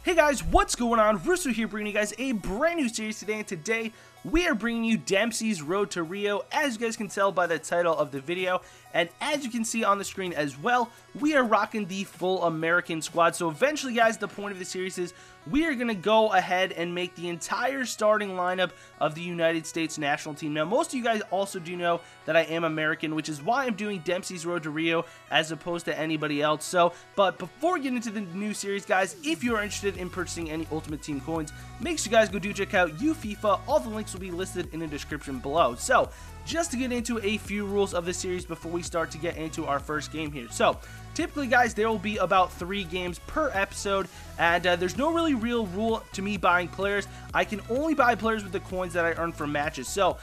Hey guys, what's going on? Russo here bringing you guys a brand new series today, and today we are bringing you Dempsey's Road to Rio, as you guys can tell by the title of the video, and as you can see on the screen as well, we are rocking the full American squad. So eventually guys, the point of the series is we are going to go ahead and make the entire starting lineup of the United States national team. Now most of you guys also do know that I am American, which is why I'm doing Dempsey's Road to Rio as opposed to anybody else. But before we get into the new series guys, if you are interested in purchasing any Ultimate Team coins, make sure you guys go do check out FIFA. All the links will be listed in the description below. So just to get into a few rules of the series before we start to get into our first game here. So typically guys, there will be about 3 games per episode, and there's no really real rule to me buying players. I can only buy players with the coins that I earn from matches. So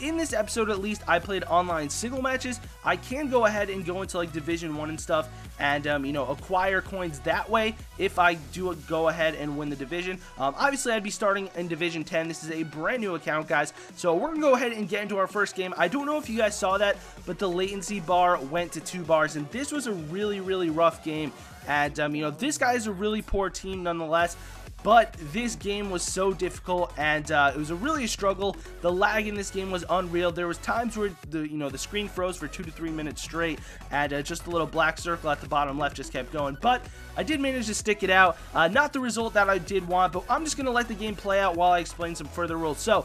in this episode at least, I played online single matches. I can go ahead and go into like Division 1 and stuff and you know, acquire coins that way if I do go ahead and win the division. Obviously I'd be starting in Division 10. This is a brand new account guys, so we're gonna go ahead and get into our first game. I don't know if you guys saw that, but the latency bar went to 2 bars, and this was a really rough game. And you know, this guy is a really poor team nonetheless, but this game was so difficult, and it was really a struggle. The lag in this game was unreal. There was times where the screen froze for 2 to 3 minutes straight, and just a little black circle at the bottom left just kept going. But I did manage to stick it out. Not the result that I did want, but I'm just gonna let the game play out while I explain some further rules. So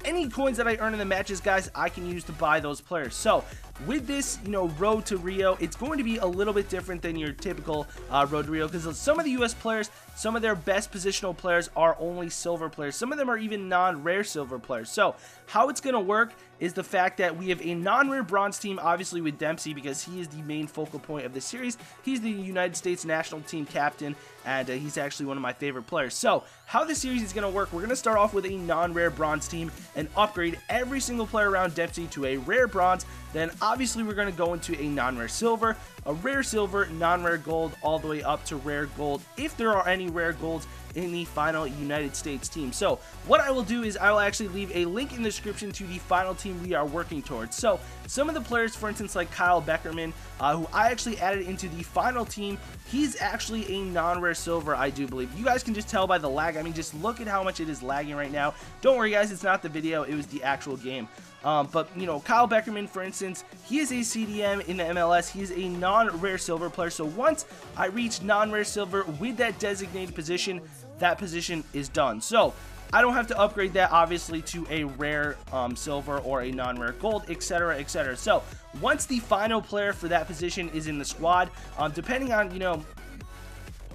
any coins that I earn in the matches, guys, I can use to buy those players. So with this, Road to Rio, it's going to be a little bit different than your typical Road to Rio, because some of the US players, some of their best positional players are only silver players. Some of them are even non-rare silver players. So how it's going to work is the fact that we have a non-rare bronze team, obviously with Dempsey, because he is the main focal point of the series. He's the United States national team captain, and he's actually one of my favorite players. So how the series is going to work, we're going to start off with a non-rare bronze team and upgrade every single player around Dempsey to a rare bronze. Then obviously we're going to go into a non-rare silver, a rare silver, non-rare gold, all the way up to rare gold, if there are any rare golds in the final United States team. So what I will do is I will actually leave a link in the description to the final team we are working towards. So some of the players, for instance, like Kyle Beckerman, who I actually added into the final team, he's actually a non-rare silver, I do believe. You guys can just tell by the lag. I mean, just look at how much it is lagging right now. Don't worry guys, it's not the video, it was the actual game. But Kyle Beckerman, for instance, he is a CDM in the MLS. He is a non-rare silver player. So once I reach non-rare silver with that designated position, that position is done. So I don't have to upgrade that obviously to a rare silver or a non-rare gold, etc, etc. So once the final player for that position is in the squad, depending on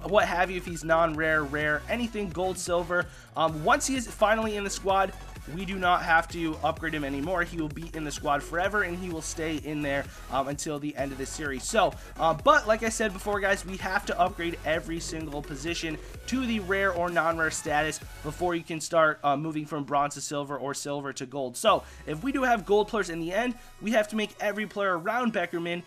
what have you, if he's non-rare, rare, anything gold, silver, once he is finally in the squad, we do not have to upgrade him anymore. He will be in the squad forever, and he will stay in there until the end of the series. So, but like I said before, guys, we have to upgrade every single position to the rare or non-rare status before you can start moving from bronze to silver or silver to gold. So, if we do have gold players in the end, we have to make every player around Beckerman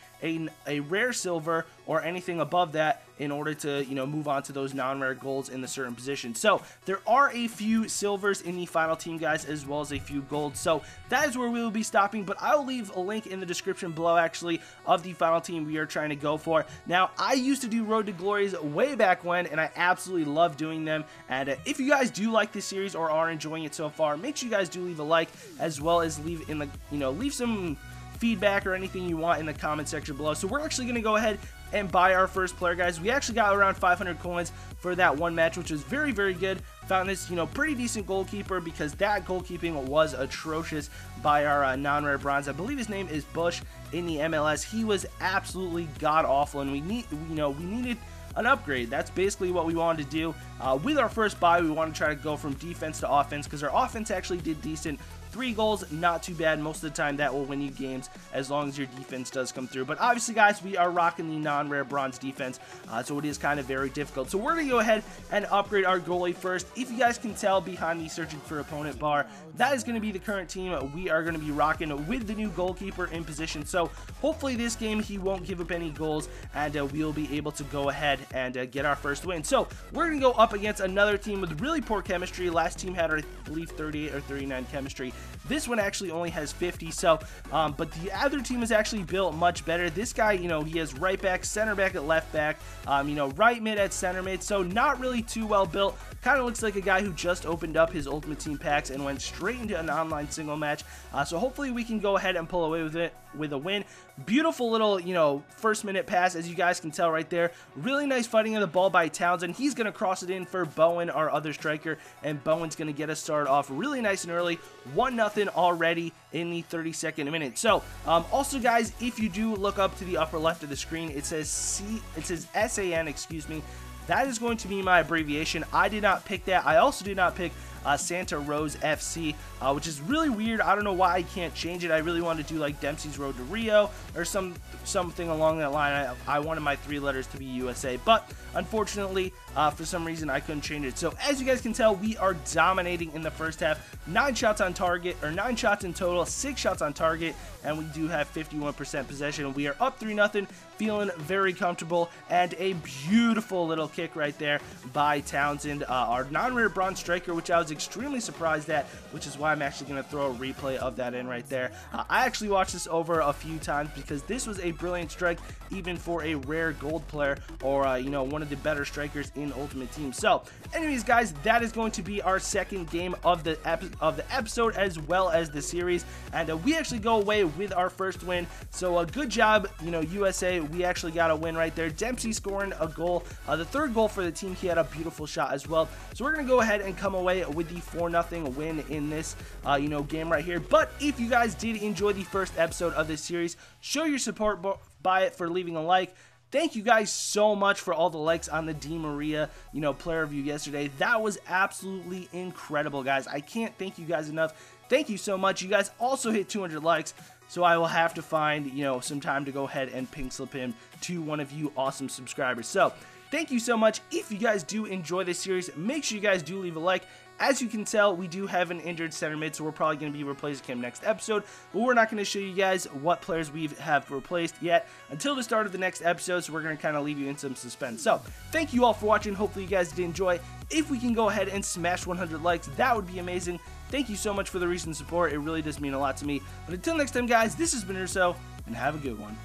a rare silver or anything above that in order to move on to those non-rare golds in the certain position. So there are a few silvers in the final team guys, as well as a few golds. So that is where we will be stopping, but I will leave a link in the description below actually of the final team we are trying to go for. Now I used to do Road to Glories way back when, and I absolutely love doing them. And if you guys do like this series or are enjoying it so far, make sure you guys do leave a like, as well as leave in the leave some feedback or anything you want in the comment section below. So we're actually going to go ahead and buy our first player, guys. We actually got around 500 coins for that one match, which was very good. Found this pretty decent goalkeeper, because that goalkeeping was atrocious by our non-rare bronze. I believe his name is Bush in the MLS. He was absolutely god awful, and we needed an upgrade. That's basically what we wanted to do. With our first buy, we want to try to go from defense to offense, because our offense actually did decent. 3 goals, not too bad. Most of the time that will win you games as long as your defense does come through. But obviously guys, we are rocking the non-rare bronze defense, so it is kind of very difficult. So we're going to go ahead and upgrade our goalie first. If you guys can tell behind the searching for opponent bar, that is going to be the current team we are going to be rocking with the new goalkeeper in position. So hopefully this game he won't give up any goals, and we'll be able to go ahead and get our first win. So we're going to go up against another team with really poor chemistry. Last team had, I believe, 38 or 39 chemistry. This one actually only has 50, so, but the other team is actually built much better. This guy, you know, he has right back, center back at left back, you know, right mid at center mid, so not really too well built. Kind of looks like a guy who just opened up his Ultimate Team packs and went straight into an online single match. So hopefully we can go ahead and pull away with it with a win. Beautiful little, you know, first minute pass, as you guys can tell right there. Really nice fighting of the ball by Townsend. He's going to cross it in for Bowen, our other striker, and Bowen's going to get us started off really nice and early. 1-0 already in the 32nd minute. So, also guys, if you do look up to the upper left of the screen, it says SAN, excuse me. That is going to be my abbreviation. I did not pick that. I also did not pick Santa Rose FC, which is really weird. I don't know why I can't change it. I really wanted to do like Dempsey's Road to Rio or something along that line. I wanted my 3 letters to be USA, but unfortunately, for some reason, I couldn't change it. So as you guys can tell, we are dominating in the first half. 9 shots on target, or 9 shots in total, 6 shots on target, and we do have 51% possession. We are up 3-0, feeling very comfortable, and a beautiful little kick right there by Townsend, our non-rare bronze striker, which I was extremely surprised at, which is why I'm actually going to throw a replay of that in right there. I actually watched this over a few times because this was a brilliant strike, even for a rare gold player, or you know, one of the better strikers in Ultimate Team. So anyways guys, that is going to be our second game of the episode as well as the series, and we actually go away with our first win. So good job, you know, USA. We actually got a win right there. Dempsey scoring a goal, the third goal for the team. He had a beautiful shot as well. So we're gonna go ahead and come away with the 4-0 win in this you know, game right here. But if you guys did enjoy the first episode of this series, show your support by it for leaving a like. Thank you guys so much for all the likes on the Di Maria, you know, player review yesterday. That was absolutely incredible, guys. I can't thank you guys enough. Thank you so much. You guys also hit 200 likes, so I will have to find, you know, some time to go ahead and pink slip him to one of you awesome subscribers. So thank you so much. If you guys do enjoy this series, make sure you guys do leave a like. As you can tell, we do have an injured center mid, so we're probably going to be replacing him next episode, but we're not going to show you guys what players we have replaced yet until the start of the next episode, so we're going to kind of leave you in some suspense. So thank you all for watching. Hopefully you guys did enjoy. If we can go ahead and smash 100 likes, that would be amazing. Thank you so much for the recent support. It really does mean a lot to me. But until next time, guys, this has been Urso, and have a good one.